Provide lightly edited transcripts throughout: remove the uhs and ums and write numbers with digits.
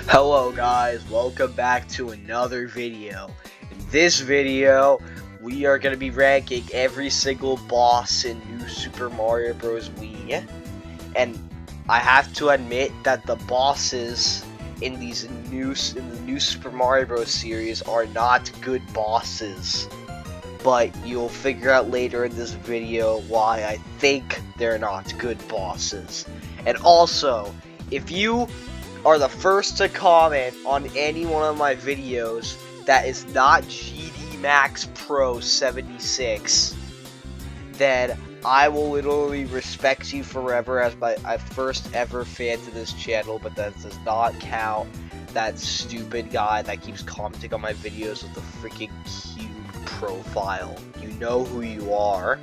Hello guys, welcome back to another video. In this video, we are going to be ranking every single boss in New Super Mario Bros. Wii. And I have to admit that the bosses in the new Super Mario Bros. Series are not good bosses. But you'll figure out later in this video why I think they're not good bosses. And also, if you are the first to comment on any one of my videos that is not GD Max Pro 76, then I will literally respect you forever as my first ever fan to this channel, but that does not count that stupid guy that keeps commenting on my videos with the freaking cube profile. You know who you are.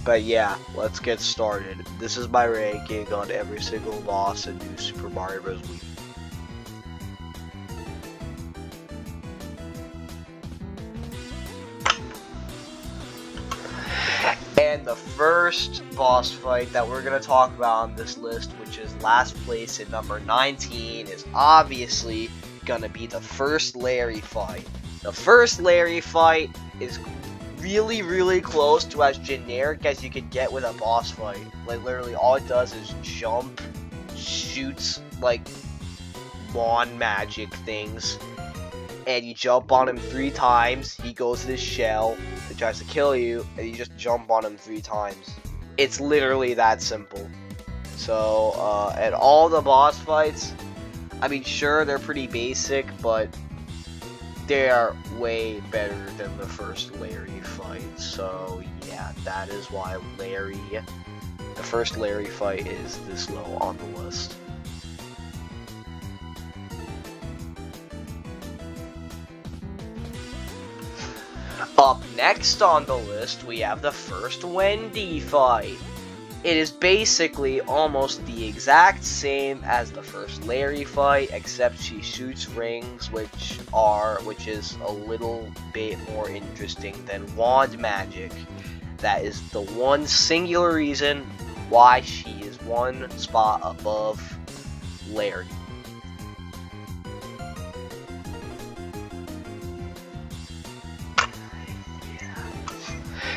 But yeah, let's get started. This is my ranking on every single boss in New Super Mario Bros. Wii. And the first boss fight that we're going to talk about on this list, which is last place at number 19, is obviously going to be the first Larry fight. The first Larry fight is really close to as generic as you could get with a boss fight. Like, literally all it does is jump, shoots like wand magic things, and you jump on him 3 times, he goes in his shell, he tries to kill you, and you just jump on him 3 times. It's literally that simple. So, and all the boss fights, I mean, sure, they're pretty basic, but they are way better than the first Larry fight. So, yeah, that is why the first Larry fight is this low on the list. Up next on the list, we have the first Wendy fight. It is basically almost the exact same as the first Larry fight, except she shoots rings, which is a little bit more interesting than wand magic. That is the one singular reason why she is one spot above Larry.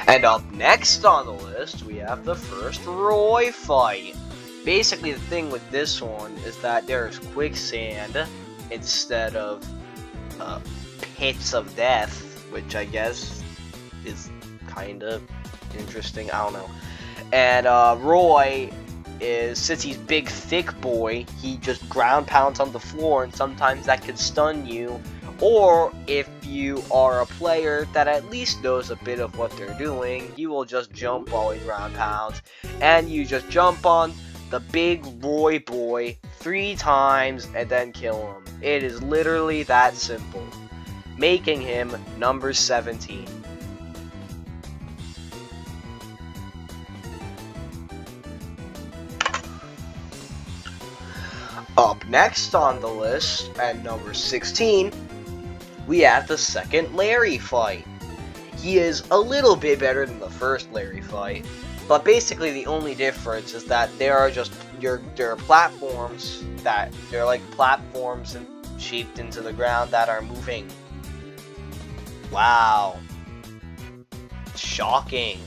And up next on the list, we have the first Roy fight. Basically, the thing with this one is that there's quicksand instead of pits of death, which I guess is kind of interesting. I don't know. And Roy since he's big, thick boy, he just ground pounds on the floor, and sometimes that can stun you. Or if you are a player that at least knows a bit of what they're doing, you will just jump while he ground pounds, and you just jump on the big Roy boy 3 times and then kill him. It is literally that simple, making him number 17. Up next on the list, at number 16, we have the second Larry fight. He is a little bit better than the first Larry fight, but basically the only difference is that there are platforms that they're like platforms shaped into the ground that are moving. Wow. Shocking.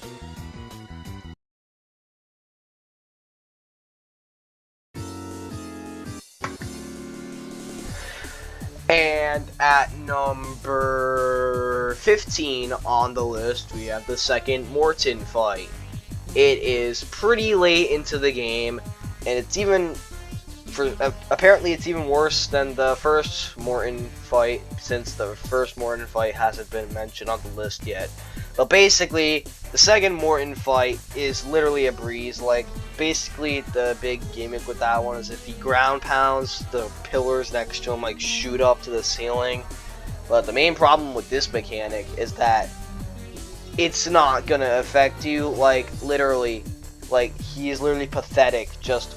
And at number 15 on the list, we have the second Morton fight. It is pretty late into the game, and it's apparently it's even worse than the first Morton fight, since the first Morton fight hasn't been mentioned on the list yet. But basically, the second Morton fight is literally a breeze. Like, basically, the big gimmick with that one is if he ground pounds, the pillars next to him, like, shoot up to the ceiling. But the main problem with this mechanic is that it's not gonna affect you, like, literally. Like, he is literally pathetic. Just,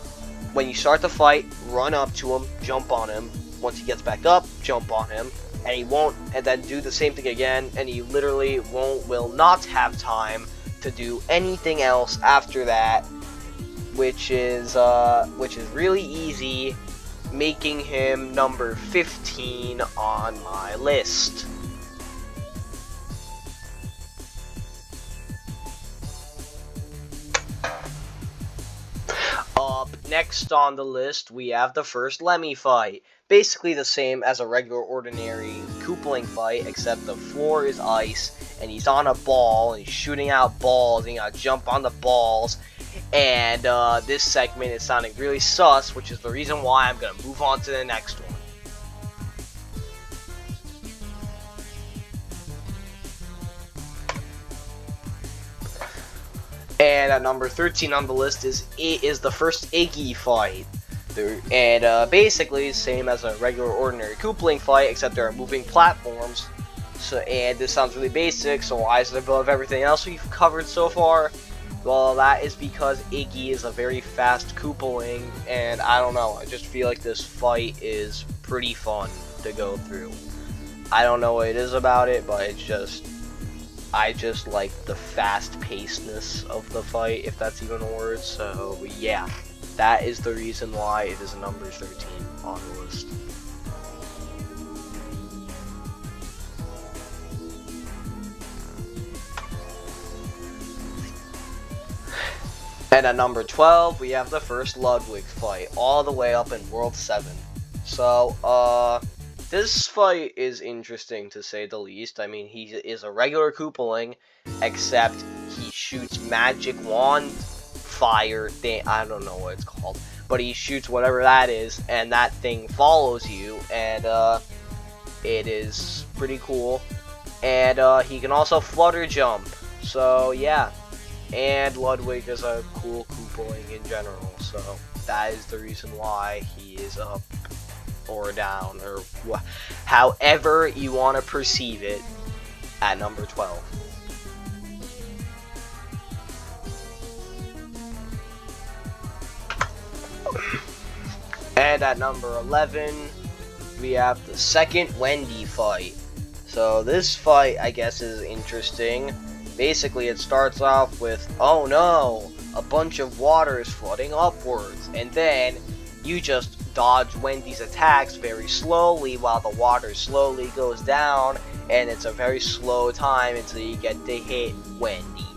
when you start the fight, run up to him, jump on him. Once he gets back up, jump on him. And he won't, and then do the same thing again, and he literally will not have time to do anything else after that, which is really easy making him number 15 on my list. Up next on the list, we have the first Lemmy fight. Basically the same as a regular ordinary Koopaling fight, except the floor is ice, and he's on a ball, and he's shooting out balls, and you gotta jump on the balls. And this segment is sounding really sus, which is the reason why I'm gonna move on to the next one. And at number 13 on the list is the first Iggy fight. And basically, same as a regular ordinary Koopaling fight, except there are moving platforms. And this sounds really basic, so why is it above everything else we've covered so far? Well, that is because Iggy is a very fast Koopaling, and I don't know, I just feel like this fight is pretty fun to go through. I don't know what it is about it, but it's just, I just like the fast-pacedness of the fight, if that's even a word. So yeah, that is the reason why it is number 13 on the list. And at number 12, we have the first Ludwig fight, all the way up in World 7. So, this fight is interesting to say the least. I mean, he is a regular Koopaling, except he shoots magic wand fire thing. I don't know what it's called, but he shoots whatever that is, and that thing follows you, and it is pretty cool. And he can also flutter jump. So yeah, and Ludwig is a cool Koopaling in general. So that is the reason why he is up or down, or however you want to perceive it, at number 12. And at number 11, we have the second Wendy fight. So this fight, I guess, is interesting. Basically, it starts off with, oh no, a bunch of water is flooding upwards, and then you just dodge Wendy's attacks very slowly while the water slowly goes down, and it's a very slow time until you get to hit Wendy.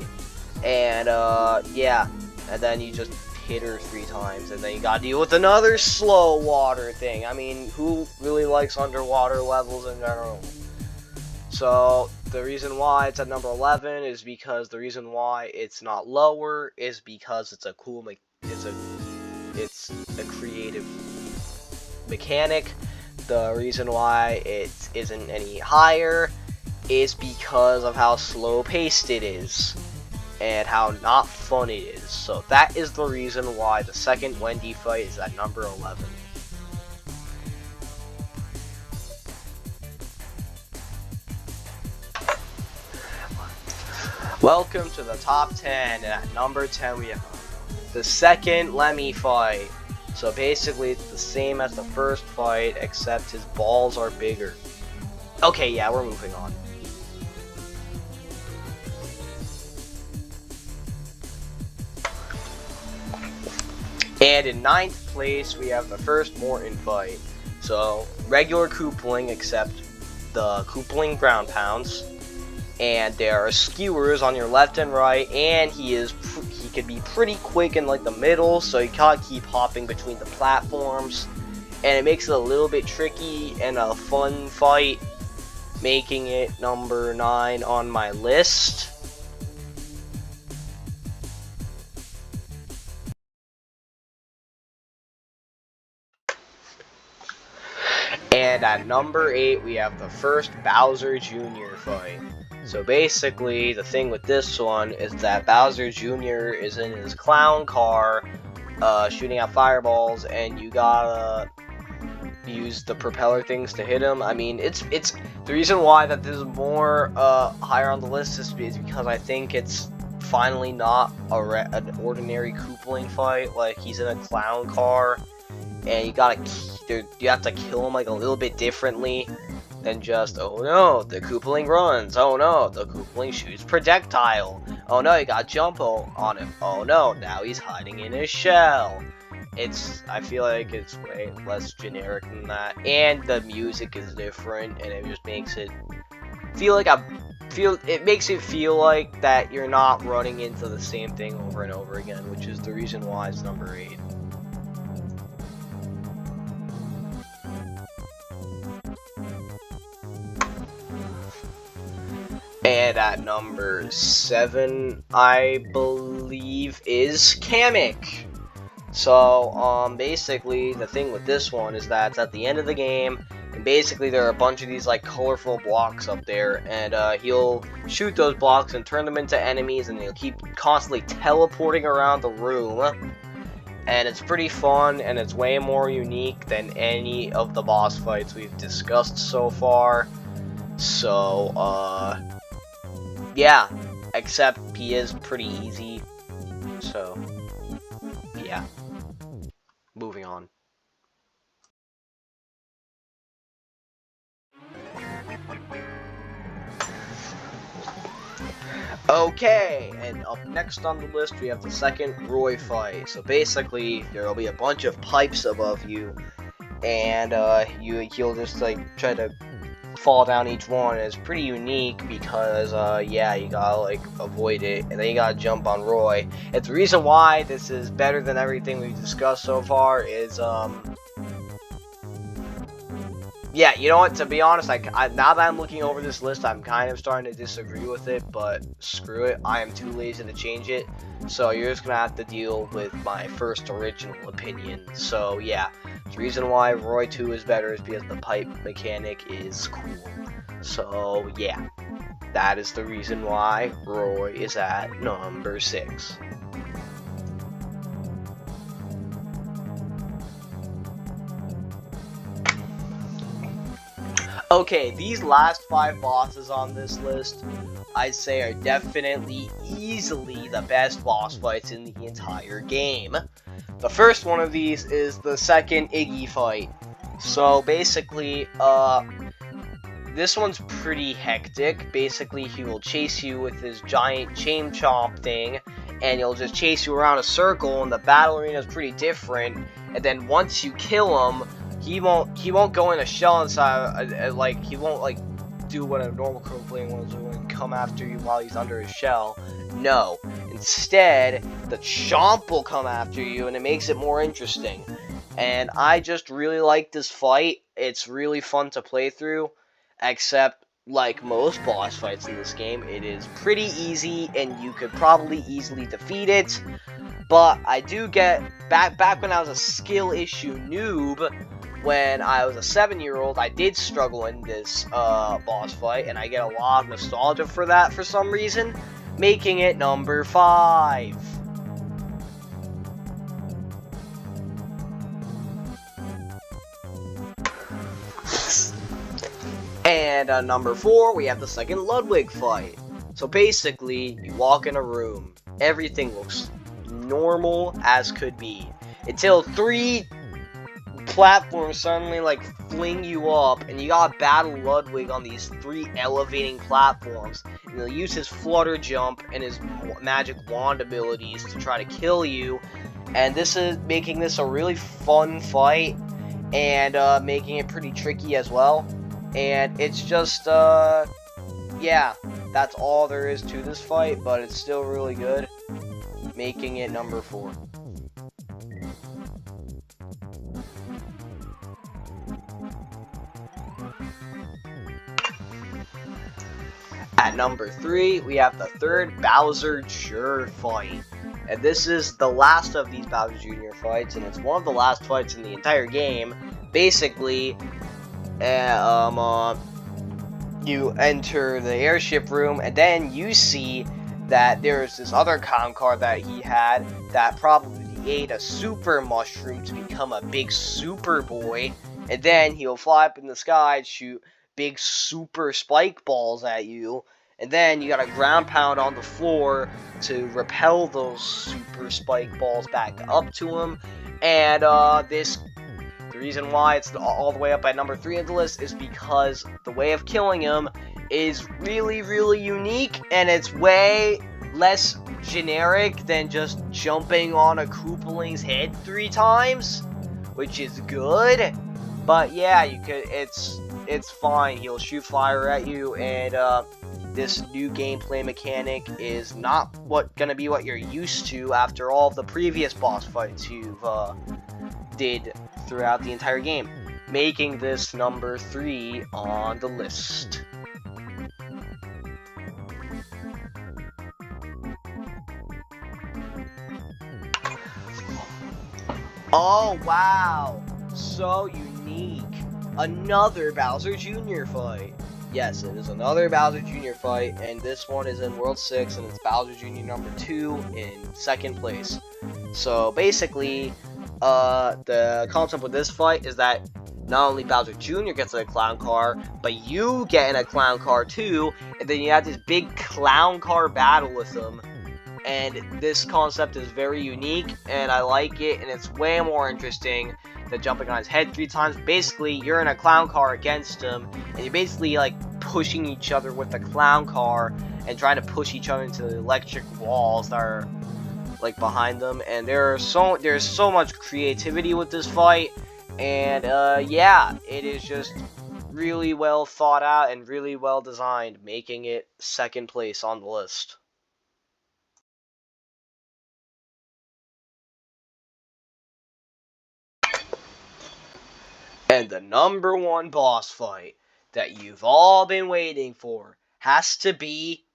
And yeah, and then you just hit her 3 times, and then you gotta deal with another slow water thing. I mean, who really likes underwater levels in general? So the reason why it's at number 11 is because the reason why it's not lower is because it's a cool it's a creative mechanic. The reason why it isn't any higher is because of how slow paced it is and how not fun it is. So that is the reason why the second Wendy fight is at number 11. Welcome to the top 10, and at number 10 we have the second Lemmy fight. So basically it's the same as the first fight, except his balls are bigger. Okay, yeah, we're moving on. And in 9th place we have the first Morton fight. So regular Koopaling, except the Koopaling ground pounds. And there are skewers on your left and right, and he can be pretty quick in like the middle, so you gotta keep hopping between the platforms, and it makes it a little bit tricky and a fun fight, making it number 9 on my list. And at number 8 we have the first Bowser Jr. fight. So basically, the thing with this one is that Bowser Jr. is in his clown car, shooting out fireballs, and you gotta use the propeller things to hit him. I mean, it's the reason why that this is more higher on the list is because I think it's finally not an ordinary Koopaling fight. Like, he's in a clown car, and you have to kill him like a little bit differently than just, oh no, the Koopaling runs, oh no, the Koopaling shoots projectile, oh no, you got jump on him, oh no, now he's hiding in his shell. I feel like it's way less generic than that, and the music is different, and it just makes it feel like it makes it feel like that you're not running into the same thing over and over again, which is the reason why it's number 8. And at number 7, I believe, is Kamek. So, basically, the thing with this one is that it's at the end of the game, and basically there are a bunch of these, like, colorful blocks up there, and, he'll shoot those blocks and turn them into enemies, and he'll keep constantly teleporting around the room, and it's pretty fun, and it's way more unique than any of the boss fights we've discussed so far. So, yeah, except he is pretty easy, so, yeah. Moving on. Okay, and up next on the list we have the second Roy fight. So basically, there will be a bunch of pipes above you, and he'll just like try to fall down each one. It's pretty unique because yeah, you gotta like avoid it, and then you gotta jump on Roy. And the reason why this is better than everything we've discussed so far is yeah, you know what, to be honest, now that I'm looking over this list, I'm kind of starting to disagree with it, but screw it, I am too lazy to change it, so you're just gonna have to deal with my first original opinion. So yeah, the reason why Roy 2 is better is because the pipe mechanic is cool. So yeah, that is the reason why Roy is at number 6. Okay, these last 5 bosses on this list, I'd say are definitely, easily the best boss fights in the entire game. The first one of these is the second Iggy fight. So basically, this one's pretty hectic. Basically, he will chase you with his giant chain chomp thing, and he'll just chase you around a circle, and the battle arena is pretty different. And then once you kill him, he won't go in a shell inside, like, he won't, like, do what a normal Krillbling will do and come after you while he's under his shell. No. Instead, the Chomp will come after you, and it makes it more interesting. And I just really like this fight. It's really fun to play through, except, like most boss fights in this game, it is pretty easy, and you could probably easily defeat it. But I do get, back when I was a skill issue noob, when I was a 7-year-old, I did struggle in this boss fight, and I get a lot of nostalgia for that for some reason, making it number 5. And number 4, we have the second Ludwig fight. So basically, you walk in a room, everything looks normal as could be, until 3 platforms suddenly like fling you up, and you gotta battle Ludwig on these 3 elevating platforms, and he'll use his flutter jump and his magic wand abilities to try to kill you. And this is making this a really fun fight, and making it pretty tricky as well. And it's just yeah, that's all there is to this fight, but it's still really good, making it number 4. At number 3, we have the third Bowser Jr. fight. And this is the last of these Bowser Jr. fights, and it's one of the last fights in the entire game. Basically, you enter the airship room, and then you see that there's this other clown car that he had that probably ate a super mushroom to become a big super boy, and then he'll fly up in the sky and shoot big super spike balls at you, and then you gotta ground pound on the floor to repel those super spike balls back up to him. And the reason why it's all the way up at number 3 on the list is because the way of killing him is really, really unique, and it's way less generic than just jumping on a Koopaling's head 3 times, which is good. But yeah, you could. It's fine. He'll shoot fire at you, and this new gameplay mechanic is not gonna be what you're used to after all of the previous boss fights you've did throughout the entire game, making this number 3 on the list. Oh wow, so unique. Another Bowser Jr. fight. Yes, it is another Bowser Jr. fight, and this one is in World 6, and it's Bowser Jr. number 2 in 2nd place. So basically, the concept with this fight is that not only Bowser Jr. gets in a clown car, but you get in a clown car too, and then you have this big clown car battle with them. And this concept is very unique, and I like it, and it's way more interesting than jumping on his head 3 times. Basically, you're in a clown car against him, and you're basically like pushing each other with the clown car and trying to push each other into the electric walls that are like behind them. And there's so much creativity with this fight, and yeah, it is just really well thought out and really well designed, making it 2nd place on the list. And the number 1 boss fight that you've all been waiting for has to be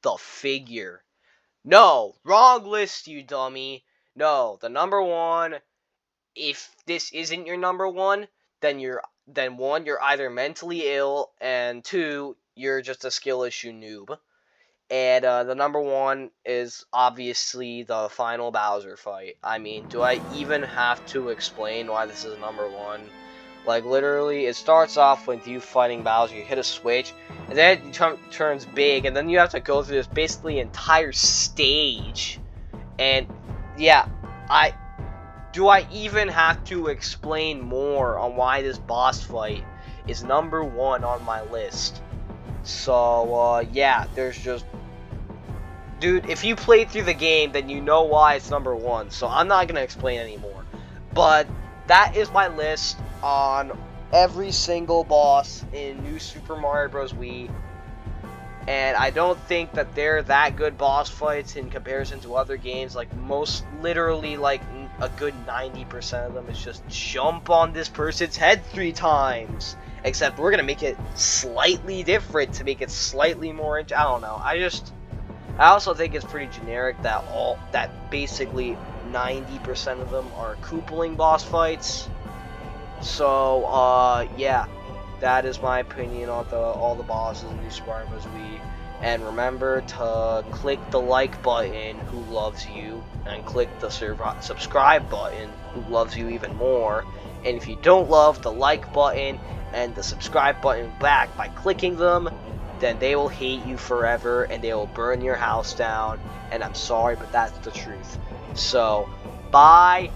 the figure. No, wrong list, you dummy. No, the number 1, if this isn't your number 1, then 1, you're either mentally ill, and 2, you're just a skill issue noob. And the number 1 is obviously the final Bowser fight. I mean, do I even have to explain why this is number 1? Like, literally, it starts off with you fighting Bowser, you hit a switch, and then it turns big, and then you have to go through this basically entire stage. And, yeah, do I even have to explain more on why this boss fight is number 1 on my list? So, yeah, there's just... Dude, if you played through the game, then you know why it's number 1, so I'm not gonna explain anymore. But that is my list on every single boss in New Super Mario Bros. Wii. And I don't think that they're that good boss fights in comparison to other games. Like, literally, like, a good 90% of them is just jump on this person's head 3 times. Except we're gonna make it slightly different to make it slightly more, I don't know. I also think it's pretty generic that basically 90% of them are Koopaling boss fights. So, yeah, that is my opinion on all the bosses in New Super Mario Bros. Wii. And remember to click the like button, who loves you, and click the subscribe button, who loves you even more. And if you don't love the like button and the subscribe button back by clicking them, then they will hate you forever, and they will burn your house down. And I'm sorry, but that's the truth. So, bye.